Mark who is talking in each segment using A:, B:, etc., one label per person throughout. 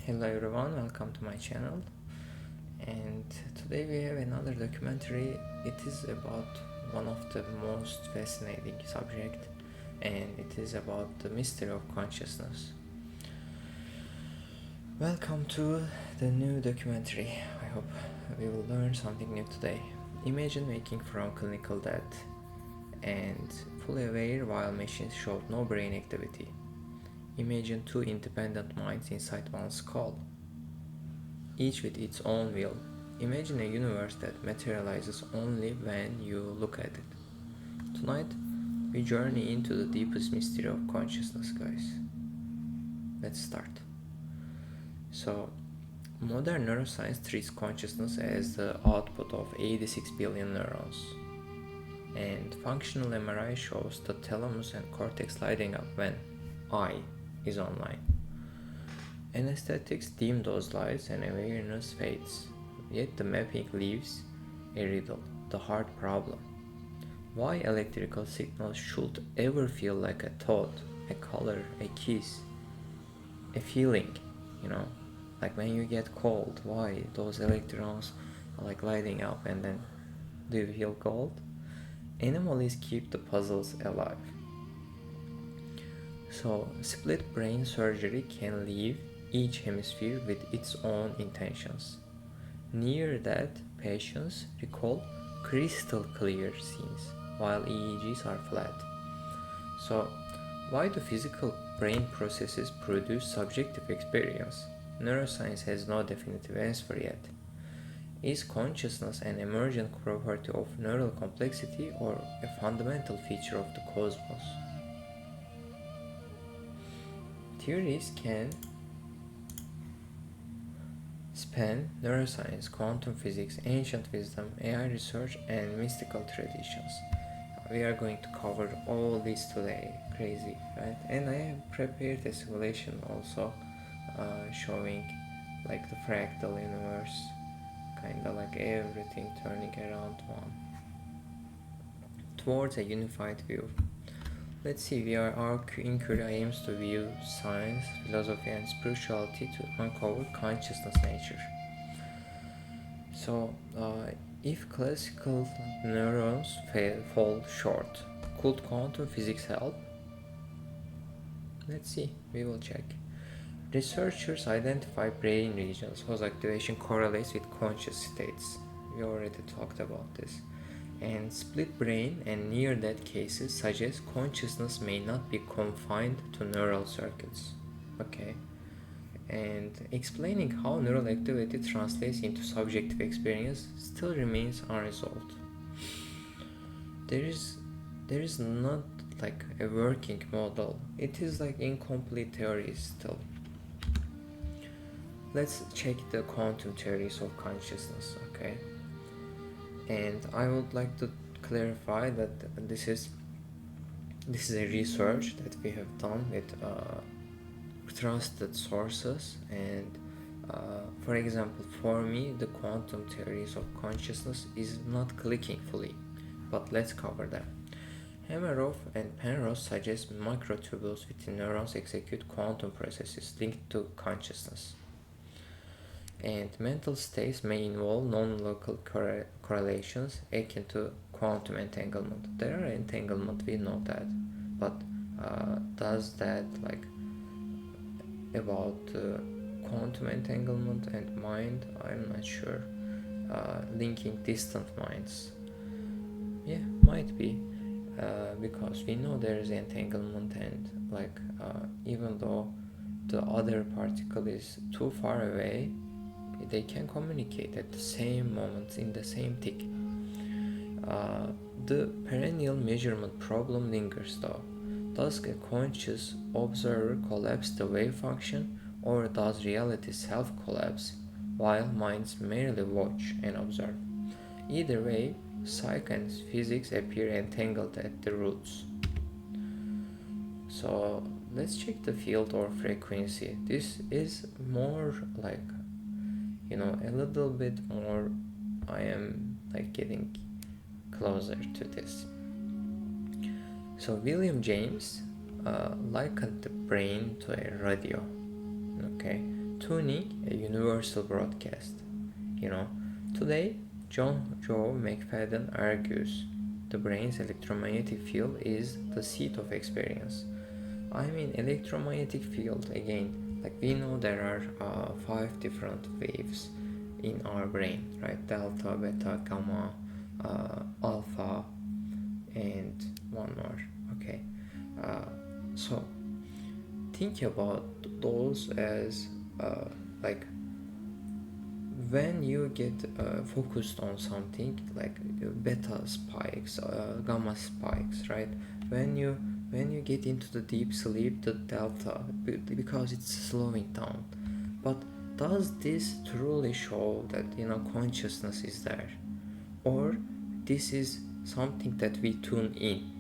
A: Hello everyone, welcome to my channel. And today we have another documentary. It is about one of the most fascinating subject, and it is about the mystery of consciousness. Welcome to the new documentary. I hope we will learn something new today. Imagine waking from clinical death and fully aware while machines showed no brain activity. Imagine two independent minds inside one skull, each with its own will. Imagine a universe that materializes only when you look at it. Tonight, we journey into the deepest mystery of consciousness, guys. Let's start. So, modern neuroscience treats consciousness as the output of 86 billion neurons. And functional MRI shows the thalamus and cortex lighting up when I is online. Anesthetics dim those lights and awareness fades. Yet the mapping leaves a riddle, the hard problem. Why electrical signals should ever feel like a thought, a color, a kiss, a feeling, like when you get cold, why those electrons are like lighting up and then do you feel cold? Anomalies keep the puzzles alive. So, split brain surgery can leave each hemisphere with its own intentions. Near that, patients recall crystal clear scenes, while EEGs are flat. So, why do physical brain processes produce subjective experience? Neuroscience has no definitive answer yet. Is consciousness an emergent property of neural complexity or a fundamental feature of the cosmos? Theories can span neuroscience, quantum physics, ancient wisdom, AI research, and mystical traditions. We are going to cover all this today. Crazy, right? And I have prepared a simulation also showing like the fractal universe, kinda like everything turning around one towards a unified view. Let's see, our inquiry aims to view science, philosophy, and spirituality to uncover consciousness nature. So, if classical neurons fall short, could quantum physics help? Let's see, we will check. Researchers identify brain regions whose activation correlates with conscious states. We already talked about this. And split brain and near death cases suggest consciousness may not be confined to neural circuits. Okay. And explaining how neural activity translates into subjective experience still remains unresolved. There is not like a working model. It is like incomplete theories still. Let's check the quantum theories of consciousness, okay? And I would like to clarify that this is a research that we have done with trusted sources, and for example, for me the quantum theories of consciousness is not clicking fully, but let's cover them. Hameroff and Penrose suggest microtubules within neurons execute quantum processes linked to consciousness. And mental states may involve non-local correlations akin to quantum entanglement. There are entanglement, we know that, but does that like about quantum entanglement and mind? I'm not sure. Linking distant minds, yeah, might be, because we know there is entanglement, and like even though the other particle is too far away, they can communicate at the same moment in the same tick. The perennial measurement problem lingers though. Does a conscious observer collapse the wave function, or does reality self-collapse while minds merely watch and observe? Either way, psych and physics appear entangled at the roots. So let's check the field or frequency. This is more like, a little bit more, I am like getting closer to this. So William James likened the brain to a radio, okay, tuning a universal broadcast. You know, today, Joe McFadden argues the brain's electromagnetic field is the seat of experience. I mean, electromagnetic field again. Like we know there are 5 different waves in our brain, right? Delta, beta, gamma, alpha, and one more. Okay, so think about those as like when you get focused on something like beta spikes, gamma spikes, right? When you get into the deep sleep, the delta, because it's slowing down. But does this truly show that consciousness is there, or this is something that we tune in?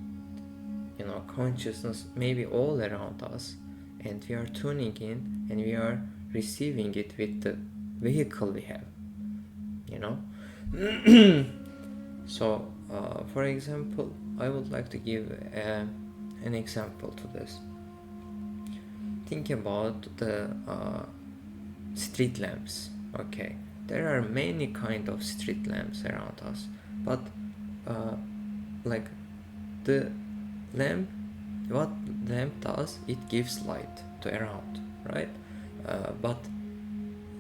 A: Consciousness may be all around us, and we are tuning in and we are receiving it with the vehicle we have. So for example, I would like to give an example to this. Think about the street lamps. Okay, there are many kind of street lamps around us, but like the lamp, what lamp does, it gives light to around, right? But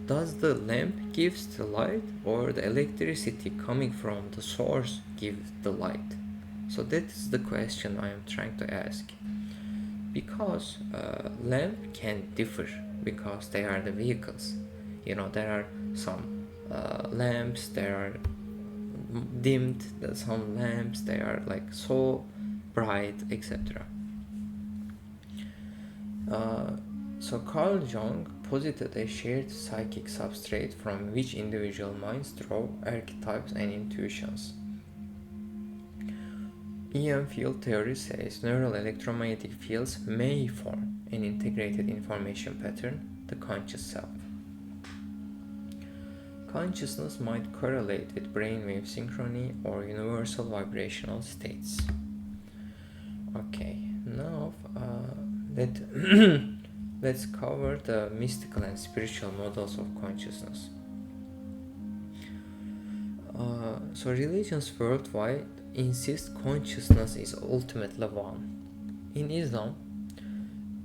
A: does the lamp gives the light, or the electricity coming from the source gives the light? So that is the question I am trying to ask. Because lamp can differ because they are the vehicles. There are some lamps, there are dimmed, some lamps, they are like so bright, etc. So Carl Jung posited a shared psychic substrate from which individual minds draw archetypes and intuitions. EM field theory says neural electromagnetic fields may form an integrated information pattern, the conscious self. Consciousness might correlate with brainwave synchrony or universal vibrational states. Okay, now let's cover the mystical and spiritual models of consciousness. So religions worldwide insist consciousness is ultimately one. In Islam,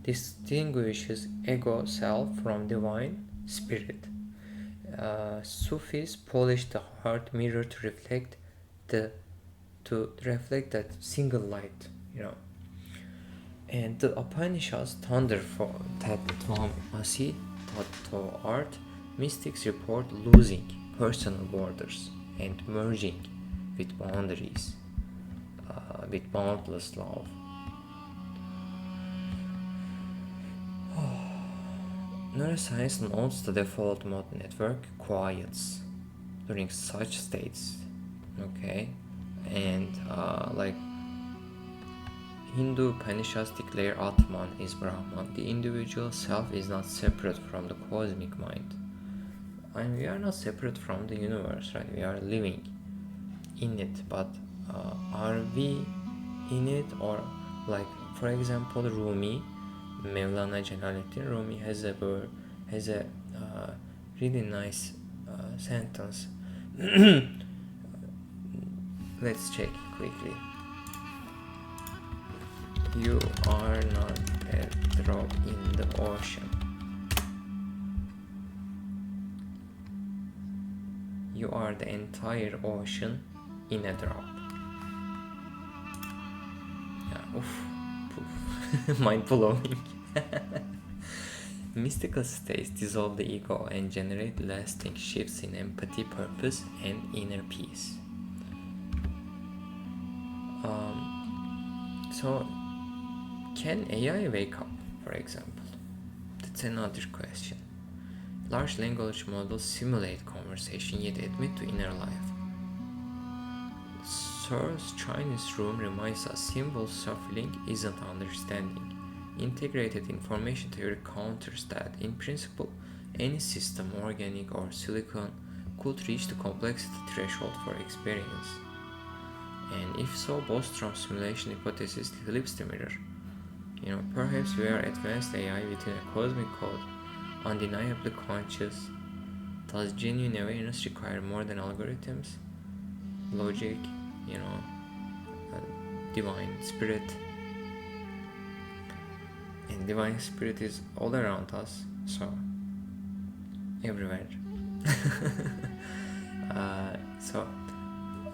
A: distinguishes ego self from divine spirit. Sufis polish the heart mirror to reflect that single light, And the Upanishads thunder for Tattvam-asi, Tattva art. Mystics report losing personal borders and merging with boundaries, with boundless love. Neuroscience notes the default mode network quiets during such states. Okay, and like Hindu Upanishads declare Atman is Brahman. The individual self is not separate from the cosmic mind. And we are not separate from the universe, right? We are living in it, but are we in it? Or like, for example, Rumi, Mevlana Jalaluddin Rumi has a really nice sentence. Let's check quickly. You are not a drop in the ocean. You are the entire ocean in a drop. Yeah, oof. Mind blowing. Mystical states dissolve the ego and generate lasting shifts in empathy, purpose, and inner peace. So, can AI wake up, for example? That's another question. Large language models simulate conversation yet admit to inner life. Searle's Chinese room reminds us simple self-feeling isn't understanding. Integrated information theory counters that, in principle, any system, organic or silicon, could reach the complexity threshold for experience. And if so, Bostrom's simulation hypothesis flips the mirror. Perhaps we are advanced AI within a cosmic code, undeniably conscious? Does genuine awareness require more than algorithms, logic, you know, divine spirit? And divine spirit is all around us, so everywhere. So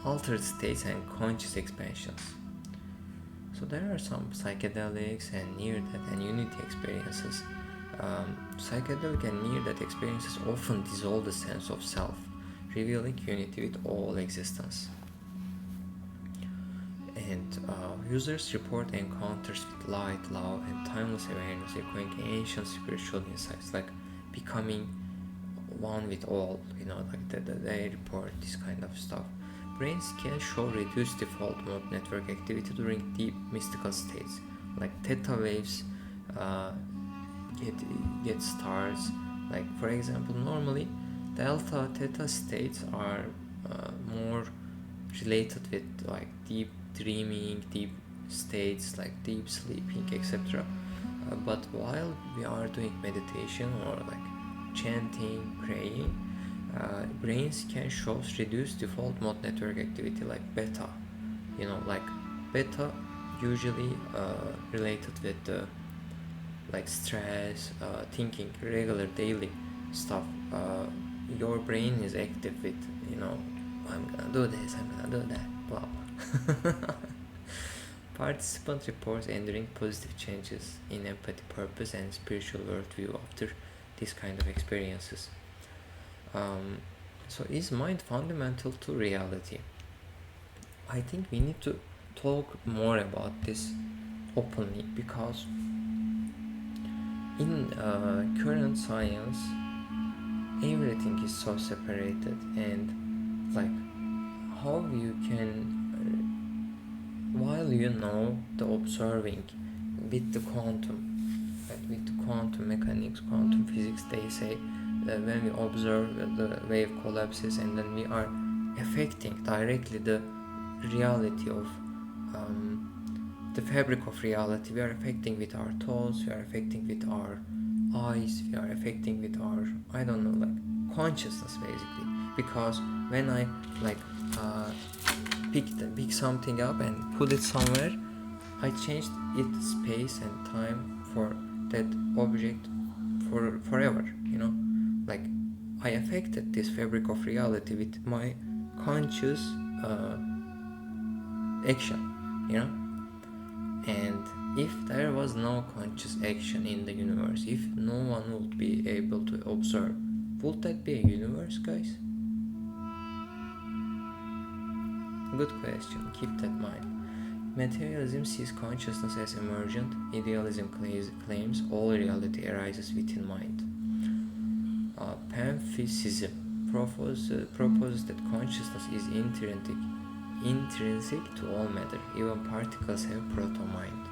A: altered states and conscious expansions. So there are some psychedelics and near-death and unity experiences. Psychedelic and near-death experiences often dissolve the sense of self, revealing unity with all existence. And users report encounters with light, love, and timeless awareness, echoing ancient spiritual insights, like becoming one with all. They report this kind of stuff. Brains can show reduced default mode network activity during deep mystical states, like theta waves get stars. Like, for example, normally delta theta states are more related with like deep dreaming, deep states like deep sleeping, etc. But while we are doing meditation or like chanting, praying, brains can show reduced default mode network activity like beta. Like beta usually related with like stress, thinking, regular daily stuff. Your brain is active with, I'm gonna do this, I'm gonna do that, blah blah. Participant reports enduring positive changes in empathy, purpose, and spiritual worldview after this kind of experiences. So is mind fundamental to reality? I think we need to talk more about this openly, because in current science everything is so separated, and like how you can while the observing with the quantum, like with the quantum mechanics, quantum physics, they say that when we observe the wave collapses, and then we are affecting directly the reality of the fabric of reality. We are affecting with our thoughts, we are affecting with our eyes, we are affecting with our, like consciousness basically. Because when I pick something up and put it somewhere, I changed its space and time for that object for forever. Like I affected this fabric of reality with my conscious action. And if there was no conscious action in the universe, if no one would be able to observe, would that be a universe, guys? Good question, keep that in mind. Materialism sees consciousness as emergent. Idealism claims all reality arises within mind. Panpsychism proposes that consciousness is intrinsic to all matter. Even particles have proto-mind.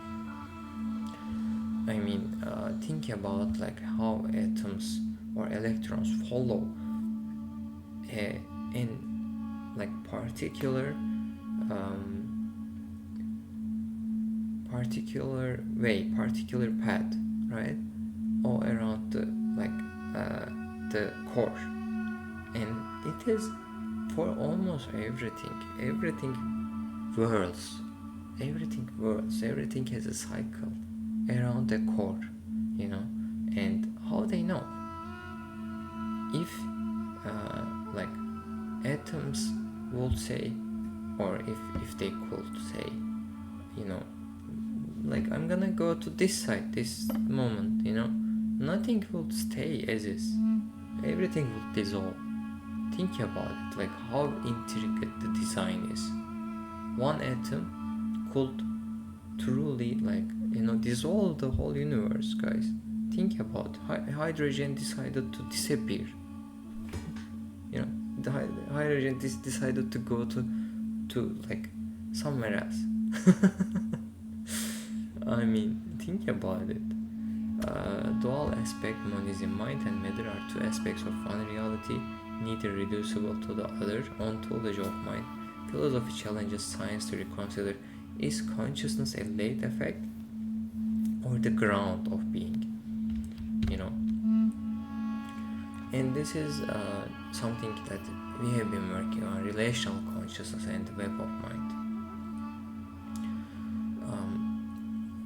A: Think about like how atoms or electrons follow in like particular path, right? All around the core, and it is for almost everything whirls, everything has a cycle around the core, and how they know? If atoms would say, or if they could say, like I'm gonna go to this side this moment, nothing would stay as is, everything would dissolve. Think about it, like how intricate the design is. One atom could truly dissolve the whole universe, guys. Think about hydrogen decided to disappear. The hydrogen decided to go to like somewhere else. Think about it. Dual aspect monism, mind and matter are two aspects of one reality, neither reducible to the other. Ontology of mind. Philosophy challenges science to reconsider: is consciousness a late effect or the ground of being? And this is something that we have been working on: relational consciousness and the web of mind.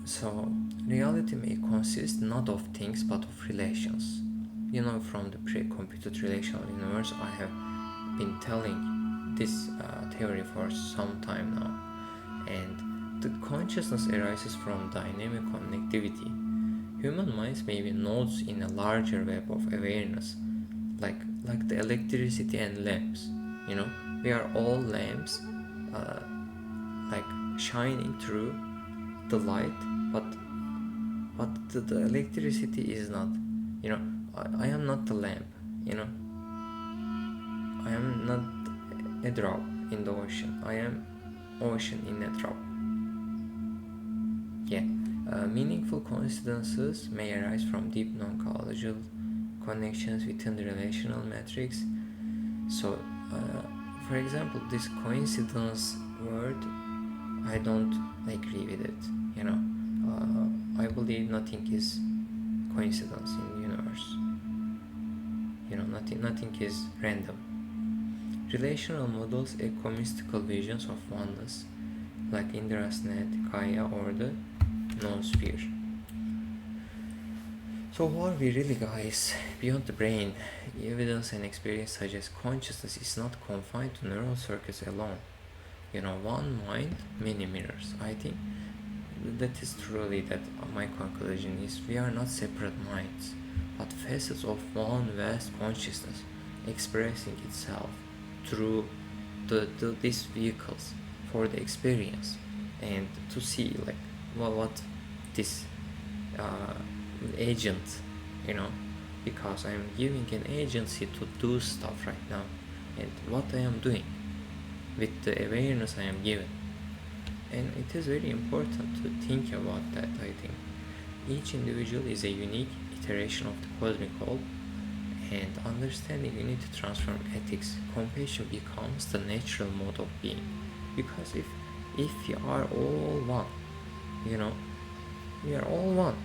A: So reality may consist not of things but of relations. From the pre-computed relational universe, I have been telling this theory for some time now. And the consciousness arises from dynamic connectivity. Human minds may be nodes in a larger web of awareness, like the electricity and lamps. We are all lamps, like shining through the light, but the electricity is not. I am not the lamp. I am not a drop in the ocean. I am ocean in a drop. Meaningful coincidences may arise from deep non-causal connections within the relational matrix. So, for example, this coincidence word, I don't agree with it. I believe nothing is coincidence in the universe. Nothing is random. Relational models echo mystical visions of oneness, like Indra's net, Gaia, or the noosphere. So who are we really, guys? Beyond the brain, evidence and experience suggest consciousness is not confined to neural circuits alone. One mind, many mirrors. I think that is truly that my conclusion is we are not separate minds, but facets of one vast consciousness expressing itself through these vehicles for the experience, and to see what this agent, because I am giving an agency to do stuff right now, and what I am doing with the awareness I am given. And it is very important to think about that. I think each individual is a unique iteration of the cosmic whole, and understanding unity transforms ethics. Compassion becomes the natural mode of being, because if we are all one, we are all one,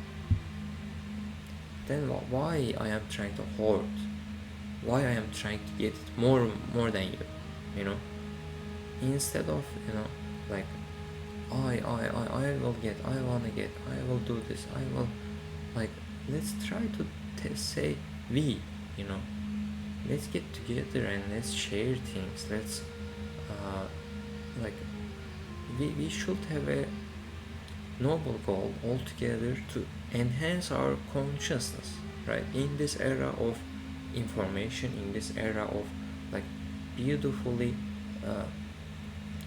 A: then why I am trying to hoard, why I am trying to get more than you, instead of like I will get, I wanna get, I will do this, I will, let's try to say we, let's get together and let's share things. Let's we should have a noble goal altogether to enhance our consciousness, right? In this era of information, in this era of beautifully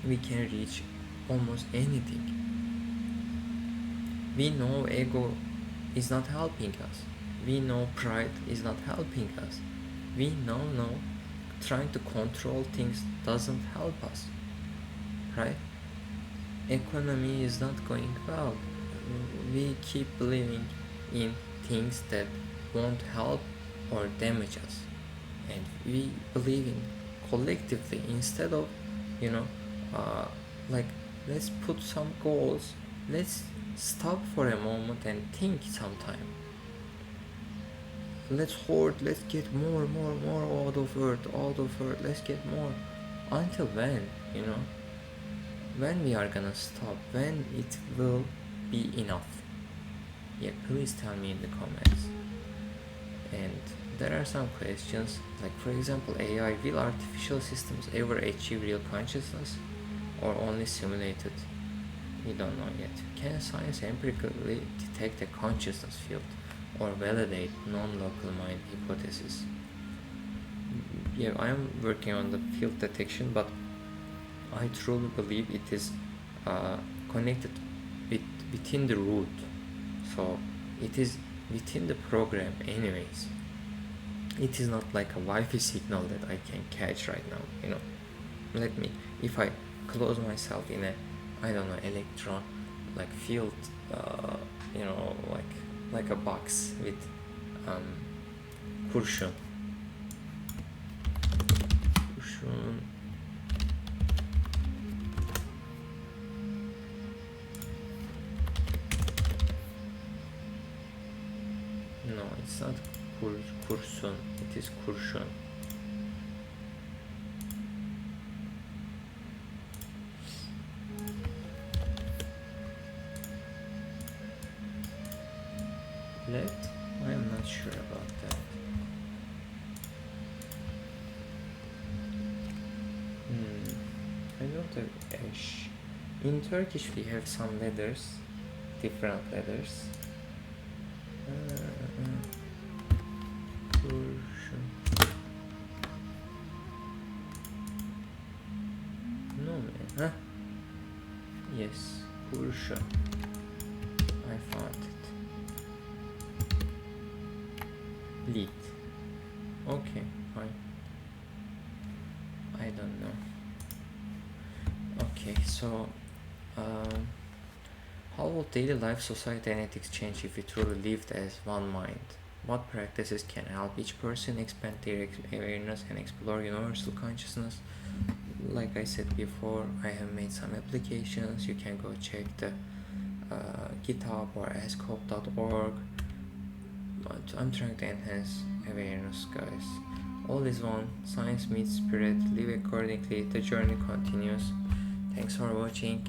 A: we can reach almost anything. We know ego is not helping us. We know pride is not helping us. We know trying to control things doesn't help us, right? Economy is not going well. We keep believing in things that won't help or damage us, and we believe in collectively instead of let's put some goals. Let's stop for a moment and think sometime. Let's hoard, let's get more out of earth, let's get more. Until when, when we are gonna stop, when it will be enough? Please tell me in the comments. And there are some questions, for example, AI: will artificial systems ever achieve real consciousness, or only simulated? We don't know yet. Can science empirically detect a consciousness field or validate non-local mind hypothesis? I am working on the field detection, but I truly believe it is connected within the root, so it is within the program anyways. It is not like a Wi-Fi signal that I can catch right now. Let me, if I close myself in a, I don't know, electron field, like a box with kurşun. No, it's not kurşun. kursun. It is kurşun. Let? I am not sure about that. I don't have eş. In Turkish we have some letters, different letters. Kurşun. No man, huh? Yes, kurşun. I found it. Lead. Okay, fine. I don't know. Okay, so how would daily life, society, and ethics change if we truly lived as one mind? What practices can help each person expand their awareness and explore universal consciousness? Like I said before, I have made some applications. You can go check the GitHub or askhope.org. But I'm trying to enhance awareness, guys. All is one. Science meets spirit. Live accordingly. The journey continues. Thanks for watching.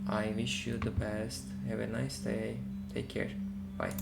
A: I wish you the best. Have a nice day. Take care. Bye.